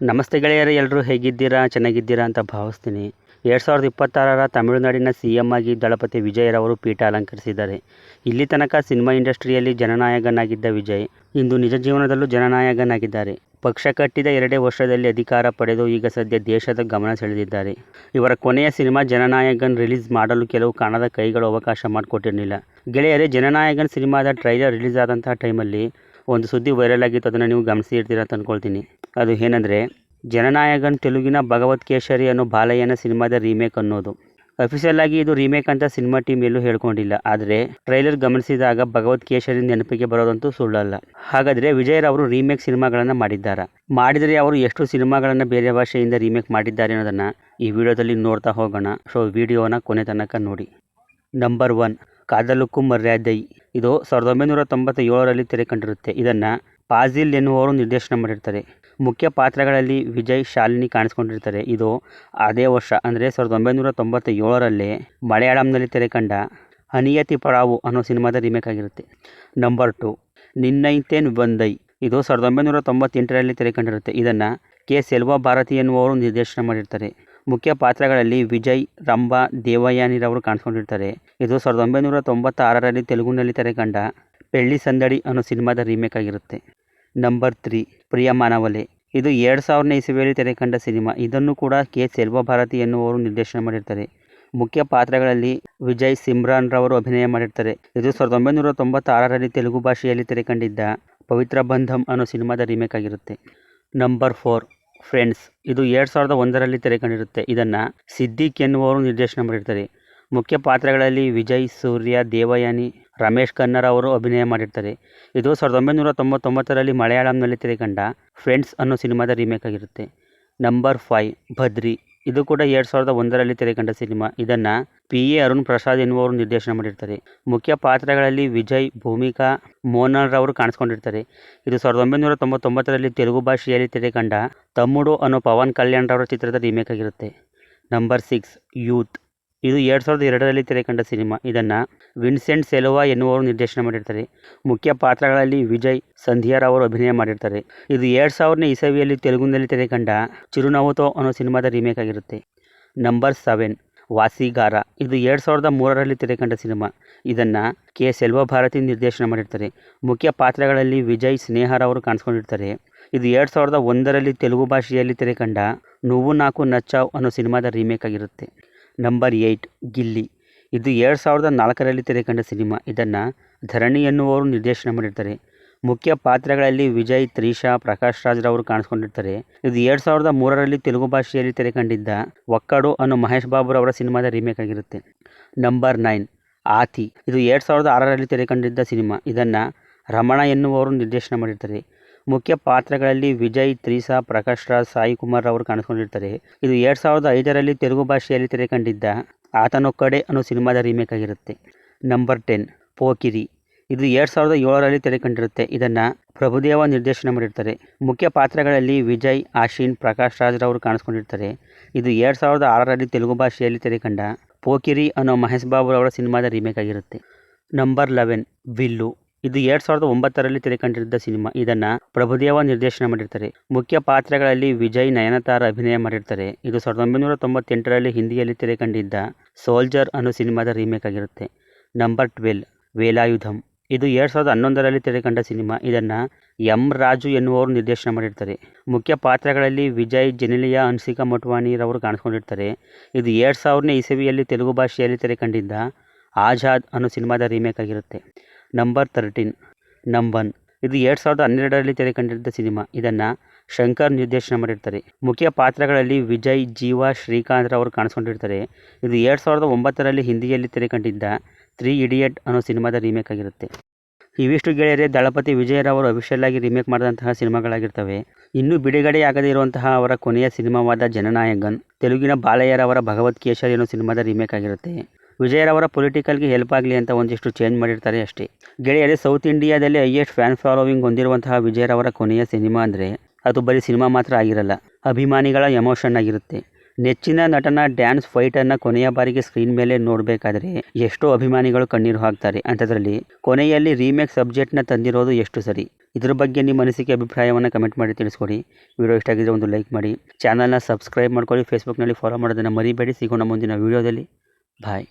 ನಮಸ್ತೆ ಗೆಳೆಯರೇ, ಎಲ್ಲರೂ ಹೇಗಿದ್ದೀರಾ? ಚೆನ್ನಾಗಿದ್ದೀರಾ ಅಂತ ಭಾವಿಸ್ತೀನಿ. 2026ರ ತಮಿಳುನಾಡಿನ CM ಆಗಿ ದಳಪತಿ ವಿಜಯರವರು ಪೀಠ ಅಲಂಕರಿಸಿದ್ದಾರೆ. ಇಲ್ಲಿ ತನಕ ಸಿನಿಮಾ ಇಂಡಸ್ಟ್ರಿಯಲ್ಲಿ ಜನನಾಯಕನಾಗಿದ್ದ ವಿಜಯ್ ಇಂದು ನಿಜ ಜೀವನದಲ್ಲೂ ಜನನಾಯಕನಾಗಿದ್ದಾರೆ. ಪಕ್ಷ ಕಟ್ಟಿದ 2 ವರ್ಷದಲ್ಲಿ ಅಧಿಕಾರ ಪಡೆದು ಈಗ ಸದ್ಯ ದೇಶದ ಗಮನ ಸೆಳೆದಿದ್ದಾರೆ. ಇವರ ಕೊನೆಯ ಸಿನಿಮಾ ಜನನಾಯಕನ್ ರಿಲೀಸ್ ಮಾಡಲು ಕೆಲವು ಕಾಣದ ಕೈಗಳು ಅವಕಾಶ ಮಾಡಿಕೊಟ್ಟಿರಲಿಲ್ಲ. ಗೆಳೆಯರೇ, ಜನನಾಯಕನ್ ಸಿನಿಮಾದ ಟ್ರೈಲರ್ ರಿಲೀಸ್ ಆದಂತಹ ಟೈಮಲ್ಲಿ ಒಂದು ಸುದ್ದಿ ವೈರಲ್ ಆಗಿತ್ತು. ಅದನ್ನು ನೀವು ಗಮನಿಸಿರ್ತೀರ ಅಂತ ಅಂದ್ಕೊಳ್ತೀನಿ. ಅದು ಏನಂದರೆ, ಜನನಾಯಕನ್ ತೆಲುಗಿನ ಭಗವತ್ ಕೇಸರಿ ಅನ್ನೋ ಬಾಲಯ್ಯನ ಸಿನಿಮಾದ ರೀಮೇಕ್ ಅನ್ನೋದು. ಅಫಿಷಿಯಲ್ ಆಗಿ ಇದು ರೀಮೇಕ್ ಅಂತ ಸಿನಿಮಾ ಟೀಮ್ ಎಲ್ಲೂ ಹೇಳ್ಕೊಂಡಿಲ್ಲ. ಆದರೆ ಟ್ರೈಲರ್ ಗಮನಿಸಿದಾಗ ಭಗವತ್ ಕೇಸರಿ ನೆನಪಿಗೆ ಬರೋದಂತೂ ಸುಳ್ಳಲ್ಲ. ಹಾಗಾದರೆ ವಿಜಯರವರು ರೀಮೇಕ್ ಸಿನಿಮಾಗಳನ್ನು ಮಾಡಿದರೆ ಅವರು ಎಷ್ಟು ಸಿನಿಮಾಗಳನ್ನು ಬೇರೆ ಭಾಷೆಯಿಂದ ರೀಮೇಕ್ ಮಾಡಿದ್ದಾರೆ ಅನ್ನೋದನ್ನು ಈ ವಿಡಿಯೋದಲ್ಲಿ ನೋಡ್ತಾ ಹೋಗೋಣ. ಸೊ ವಿಡಿಯೋನ ಕೊನೆ ತನಕ ನೋಡಿ. ನಂಬರ್ 1, ಕಾದಲುಕ್ಕು ಮರ್ಯಾದೈ. ಇದು 1997ರಲ್ಲಿ ತೆರೆ ಕಂಡಿರುತ್ತೆ. ಇದನ್ನು ಫಾಜಿಲ್ ಎನ್ನುವವರು ನಿರ್ದೇಶನ ಮಾಡಿರ್ತಾರೆ. ಮುಖ್ಯ ಪಾತ್ರಗಳಲ್ಲಿ ವಿಜಯ್, ಶಾಲಿನಿ ಕಾಣಿಸ್ಕೊಂಡಿರ್ತಾರೆ. ಇದು ಅದೇ ವರ್ಷ ಅಂದರೆ 1997ರಲ್ಲೇ ಮಲಯಾಳಂನಲ್ಲಿ ತೆರೆ ಕಂಡ ಅನಿಯತಿ ಪಡಾವು ಅನ್ನೋ ಸಿನಿಮಾದ ರೀಮೇಕ್ ಆಗಿರುತ್ತೆ. ನಂಬರ್ 2, ನಿನ್ನೈತೇನ್ ಬಂದೈ. ಇದು 1998ರಲ್ಲಿ ತೆರೆ ಕಂಡಿರುತ್ತೆ. ಇದನ್ನು ಕೆ. ಸೆಲ್ವ ಭಾರತಿ ಎನ್ನುವವರು ನಿರ್ದೇಶನ ಮಾಡಿರ್ತಾರೆ. ಮುಖ್ಯ ಪಾತ್ರಗಳಲ್ಲಿ ವಿಜಯ್, ರಂಭಾ, ದೇವಯಾನಿರವರು ಕಾಣಿಸ್ಕೊಂಡಿರ್ತಾರೆ. ಇದು 1996ರಲ್ಲಿ ತೆಲುಗುನಲ್ಲಿ ತೆರೆ ಕಂಡ ಪೆಳ್ಳಿ ಸಂದಡಿ ಅನ್ನೋ ಸಿನಿಮಾದ ರೀಮೇಕ್ ಆಗಿರುತ್ತೆ. ನಂಬರ್ 3, ಪ್ರಿಯಮಾನವಲೇ. ಇದು 2000ನೇ ಇಸವಿಯಲ್ಲಿ ತೆರೆ ಕಂಡ ಸಿನಿಮಾ. ಇದನ್ನು ಕೂಡ ಕೆ. ಸೆಲ್ವ ಭಾರತಿ ಎನ್ನುವವರು ನಿರ್ದೇಶನ ಮಾಡಿರ್ತಾರೆ. ಮುಖ್ಯ ಪಾತ್ರಗಳಲ್ಲಿ ವಿಜಯ್, ಸಿಮ್ರಾನ್ ರವರು ಅಭಿನಯ ಮಾಡಿರ್ತಾರೆ. ಇದು 1996ರಲ್ಲಿ ತೆಲುಗು ಭಾಷೆಯಲ್ಲಿ ತೆರೆ ಕಂಡಿದ್ದ ಪವಿತ್ರ ಬಂಧಂ ಅನ್ನೋ ಸಿನಿಮಾದ ರೀಮೇಕ್ ಆಗಿರುತ್ತೆ. Number 4, friends. ಇದು 2001ರಲ್ಲಿ ತೆರೆ ಕಂಡಿರುತ್ತೆ. ಇದನ್ನು ಸಿದ್ದಿಕ್ ಎನ್ನುವವರು ನಿರ್ದೇಶನ ಮಾಡಿರ್ತಾರೆ. ಮುಖ್ಯ ಪಾತ್ರಗಳಲ್ಲಿ ವಿಜಯ್, ಸೂರ್ಯ, ದೇವಯಾನಿ, ರಮೇಶ್ ಕನ್ನರ್ ಅವರು ಅಭಿನಯ ಮಾಡಿರ್ತಾರೆ. ಇದು 1999ರಲ್ಲಿ ಮಲಯಾಳಂನಲ್ಲಿ ತೆರೆ ಕಂಡ ಫ್ರೆಂಡ್ಸ್ ಅನ್ನೋ ಸಿನಿಮಾದ ರೀಮೇಕ್ ಆಗಿರುತ್ತೆ. ನಂಬರ್ 5, ಭದ್ರಿ. ಇದು ಕೂಡ 2001ರಲ್ಲಿ ತೆರೆ ಕಂಡ ಸಿನಿಮಾ. ಇದನ್ನು P.A. ಅರುಣ್ ಪ್ರಸಾದ್ ಎನ್ನುವರು ನಿರ್ದೇಶನ ಮಾಡಿರ್ತಾರೆ. ಮುಖ್ಯ ಪಾತ್ರಗಳಲ್ಲಿ ವಿಜಯ್, ಭೂಮಿಕಾ, ಮೋನಲ್ ರವರು ಕಾಣಿಸ್ಕೊಂಡಿರ್ತಾರೆ. ಇದು 1999ರಲ್ಲಿ ತೆಲುಗು ಭಾಷೆಯಲ್ಲಿ ತೆರೆ ಕಂಡ ತಮ್ಮುಡು ಅನ್ನೋ ಪವನ್ ಕಲ್ಯಾಣ್ ರವರ ಚಿತ್ರದ ರೀಮೇಕ್ ಆಗಿರುತ್ತೆ. Number 6, youth. ಇದು 2002ರಲ್ಲಿ ತೆರೆ ಕಂಡ ಸಿನಿಮಾ. ಇದನ್ನು ವಿನ್ಸೆಂಟ್ ಸೆಲ್ವಾ ಎನ್ನುವರು ನಿರ್ದೇಶನ ಮಾಡಿರ್ತಾರೆ. ಮುಖ್ಯ ಪಾತ್ರಗಳಲ್ಲಿ ವಿಜಯ್, ಸಂಧ್ಯಾರವರು ಅಭಿನಯ ಮಾಡಿರ್ತಾರೆ. ಇದು 2000ನೇ ಇಸವಿಯಲ್ಲಿ ತೆಲುಗುನಲ್ಲಿ ತೆರೆ ಕಂಡ ಚಿರುನವ್ವುತೋ ಅನ್ನೋ ಸಿನಿಮಾದ ರೀಮೇಕ್ ಆಗಿರುತ್ತೆ. ನಂಬರ್ 7, ವಾಸಿಗಾರ. ಇದು 2003ರಲ್ಲಿ ತೆರೆ ಕಂಡ ಸಿನಿಮಾ. ಇದನ್ನು ಕೆ. ಸೆಲ್ವ ಭಾರತಿ ನಿರ್ದೇಶನ ಮಾಡಿರ್ತಾರೆ. ಮುಖ್ಯ ಪಾತ್ರಗಳಲ್ಲಿ ವಿಜಯ್, ಸ್ನೇಹರವರು ಕಾಣಿಸ್ಕೊಂಡಿರ್ತಾರೆ. ಇದು 2001ರಲ್ಲಿ ತೆಲುಗು ಭಾಷೆಯಲ್ಲಿ ತೆರೆ ಕಂಡ ನುವ್ವು ನಾಕು ನಚ್ಚಾವ್ ಅನ್ನೋ ಸಿನಿಮಾದ ರೀಮೇಕ್ ಆಗಿರುತ್ತೆ. ನಂಬರ್ 8, ಗಿಲ್ಲಿ. ಇದು 2004ರಲ್ಲಿ ತೆರೆ ಕಂಡ ಸಿನಿಮಾ. ಇದನ್ನು ಧರಣಿ ಎನ್ನುವವರು ನಿರ್ದೇಶನ ಮಾಡಿರ್ತಾರೆ. ಮುಖ್ಯ ಪಾತ್ರಗಳಲ್ಲಿ ವಿಜಯ್, ತ್ರಿಷಾ, ಪ್ರಕಾಶ್ ರಾಜ್ ರವರು ಕಾಣಿಸ್ಕೊಂಡಿರ್ತಾರೆ. ಇದು 2003ರಲ್ಲಿ ತೆಲುಗು ಭಾಷೆಯಲ್ಲಿ ತೆರೆ ಕಂಡಿದ್ದ ಒಕ್ಕಡು ಅನ್ನೋ ಮಹೇಶ್ ಬಾಬು ರವರ ಸಿನಿಮಾದ ರೀಮೇಕ್ ಆಗಿರುತ್ತೆ. ನಂಬರ್ 9, ಆತಿ. ಇದು 2006ರಲ್ಲಿ ತೆರೆ ಕಂಡಿದ್ದ ಸಿನಿಮಾ. ಇದನ್ನು ರಮಣ ಎನ್ನುವವರು ನಿರ್ದೇಶನ ಮಾಡಿರ್ತಾರೆ. ಮುಖ್ಯ ಪಾತ್ರಗಳಲ್ಲಿ ವಿಜಯ್, ತ್ರಿಷಾ, ಪ್ರಕಾಶ್ ರಾಜ್, ಸಾಯಿ ಕುಮಾರ್ ಅವರು ಕಾಣಿಸ್ಕೊಂಡಿರ್ತಾರೆ. ಇದು 2005ರಲ್ಲಿ ತೆಲುಗು ಭಾಷೆಯಲ್ಲಿ ತೆರೆ ಕಂಡಿದ್ದ ಆತನೊಕ್ಕಡೆ ಅನ್ನೋ ಸಿನಿಮಾದ ರೀಮೇಕ್ ಆಗಿರುತ್ತೆ. ನಂಬರ್ 10, ಪೋಕಿರಿ. ಇದು 2007ರಲ್ಲಿ ತೆರೆ ಕಂಡಿರುತ್ತೆ. ಇದನ್ನು ಪ್ರಭುದೇವ ನಿರ್ದೇಶನ ಮಾಡಿರ್ತಾರೆ. ಮುಖ್ಯ ಪಾತ್ರಗಳಲ್ಲಿ ವಿಜಯ್, ಆಶಿನ್, ಪ್ರಕಾಶ್ ರಾಜ್ ರವರು ಕಾಣಿಸ್ಕೊಂಡಿರ್ತಾರೆ. ಇದು 2006ರಲ್ಲಿ ತೆಲುಗು ಭಾಷೆಯಲ್ಲಿ ತೆರೆ ಕಂಡ ಪೋಕಿರಿ ಅನ್ನೋ ಮಹೇಶ್ ಬಾಬು ರವರ ಸಿನಿಮಾದ ರೀಮೇಕ್ ಆಗಿರುತ್ತೆ. Number 11, will. ಇದು 2009ರಲ್ಲಿ ತೆರೆ ಕಂಡಿದ್ದ ಸಿನಿಮಾ. ಇದನ್ನು ಪ್ರಭುದೇವ ನಿರ್ದೇಶನ ಮಾಡಿರ್ತಾರೆ. ಮುಖ್ಯ ಪಾತ್ರಗಳಲ್ಲಿ ವಿಜಯ್, ನಯನತಾರ ಅಭಿನಯ ಮಾಡಿರ್ತಾರೆ. ಇದು 1998ರಲ್ಲಿ ಹಿಂದಿಯಲ್ಲಿ ತೆರೆ ಕಂಡಿದ್ದ ಸೋಲ್ಜರ್ ಅನ್ನೋ ಸಿನಿಮಾದ ರೀಮೇಕ್ ಆಗಿರುತ್ತೆ. ನಂಬರ್ 12, ವೇಲಾಯುಧಂ. ಇದು 2011ರಲ್ಲಿ ತೆರೆ ಕಂಡ ಸಿನಿಮಾ. ಇದನ್ನು ಎಂ. ರಾಜು ಎನ್ನುವವರು ನಿರ್ದೇಶನ ಮಾಡಿರ್ತಾರೆ. ಮುಖ್ಯ ಪಾತ್ರಗಳಲ್ಲಿ ವಿಜಯ್, ಜೆನಿಲಿಯಾ, ಹನ್ಸಿಕಾ ಮೋಟ್ವಾನಿ ರವರು ಕಾಣಿಸ್ಕೊಂಡಿರ್ತಾರೆ. ಇದು 2000ನೇ ಇಸವಿಯಲ್ಲಿ ತೆಲುಗು ಭಾಷೆಯಲ್ಲಿ ತೆರೆ ಕಂಡಿದ್ದ ಆಜಾದ್ ಅನ್ನೋ ಸಿನಿಮಾದ ರೀಮೇಕ್ ಆಗಿರುತ್ತೆ. ನಂಬರ್ 13, ನಂಬನ್. ಇದು 2012ರಲ್ಲಿ ತೆರೆ ಕಂಡಿದ್ದ ಸಿನಿಮಾ. ಇದನ್ನು ಶಂಕರ್ ನಿರ್ದೇಶನ ಮಾಡಿರ್ತಾರೆ. ಮುಖ್ಯ ಪಾತ್ರಗಳಲ್ಲಿ ವಿಜಯ್, ಜೀವಾ, ಶ್ರೀಕಾಂತ್ ರವರು ಕಾಣಿಸ್ಕೊಂಡಿರ್ತಾರೆ. ಇದು 2009ರಲ್ಲಿ ಹಿಂದಿಯಲ್ಲಿ ತೆರೆ ಕಂಡಿದ್ದ 3 ಇಡಿಯಟ್ ಅನ್ನೋ ಸಿನಿಮಾದ ರೀಮೇಕ್ ಆಗಿರುತ್ತೆ. ಇವಿಷ್ಟು ಗೆಳೆಯರೇ ದಳಪತಿ ವಿಜಯರವರು ಅಫಿಷಿಯಲ್ ಆಗಿ ರೀಮೇಕ್ ಮಾಡಿದಂತಹ ಸಿನಿಮಾಗಳಾಗಿರ್ತವೆ. ಇನ್ನೂ ಬಿಡುಗಡೆಯಾಗದೇ ಇರುವಂತಹ ಅವರ ಕೊನೆಯ ಸಿನಿಮಾವಾದ ಜನನಾಯಕನ್ ತೆಲುಗಿನ ಬಾಲಯ್ಯರವರ ಭಗವತ್ ಕೇಸರಿ ಅನ್ನೋ ಸಿನಿಮಾದ ರೀಮೇಕ್ ಆಗಿರುತ್ತೆ. ವಿಜಯರವರ ಪೊಲಿಟಿಕಲ್ಗೆ ಹೆಲ್ಪ್ ಆಗಲಿ ಅಂತ ಒಂದಿಷ್ಟು ಚೇಂಜ್ ಮಾಡಿರ್ತಾರೆ ಅಷ್ಟೇ. ಗೆಳೆಯರೇ, ಸೌತ್ ಇಂಡಿಯಾದಲ್ಲಿ ಹೈಯೆಸ್ಟ್ ಫ್ಯಾನ್ ಫಾಲೋವಿಂಗ್ ಹೊಂದಿರುವಂತಹ ವಿಜಯರವರ ಕೊನೆಯ ಸಿನಿಮಾ ಅಂದರೆ ಅದು ಬರೀ ಸಿನಿಮಾ ಮಾತ್ರ ಆಗಿರಲ್ಲ, ಅಭಿಮಾನಿಗಳ ಎಮೋಷನ್ ಆಗಿರುತ್ತೆ. ನೆಚ್ಚಿನ ನಟನ ಡ್ಯಾನ್ಸ್ ಫೈಟನ್ನು ಕೊನೆಯ ಬಾರಿಗೆ ಸ್ಕ್ರೀನ್ ಮೇಲೆ ನೋಡಬೇಕಾದ್ರೆ ಎಷ್ಟೋ ಅಭಿಮಾನಿಗಳು ಕಣ್ಣೀರು ಹಾಕ್ತಾರೆ. ಅಂಥದ್ರಲ್ಲಿ ಕೊನೆಯಲ್ಲಿ ರೀಮೇಕ್ ಸಬ್ಜೆಕ್ಟ್ನ ತಂದಿರೋದು ಎಷ್ಟು ಸರಿ? ಇದ್ರ ಬಗ್ಗೆ ನಿಮ್ಮ ಅನಿಸಿಕೆ ಅಭಿಪ್ರಾಯವನ್ನು ಕಮೆಂಟ್ ಮಾಡಿ ತಿಳಿಸ್ಕೊಡಿ. ವಿಡಿಯೋ ಇಷ್ಟ ಆಗಿದ್ರೆ ಒಂದು ಲೈಕ್ ಮಾಡಿ, ಚಾನಲ್ನ ಸಬ್ಸ್ಕ್ರೈಬ್ ಮಾಡ್ಕೊಳ್ಳಿ, ಫೇಸ್ಬುಕ್ನಲ್ಲಿ ಫಾಲೋ ಮಾಡೋದನ್ನು ಮರಿಬೇಡಿ. ಸಿಗೋಣ ಮುಂದಿನ ವಿಡಿಯೋದಲ್ಲಿ. ಬಾಯ್.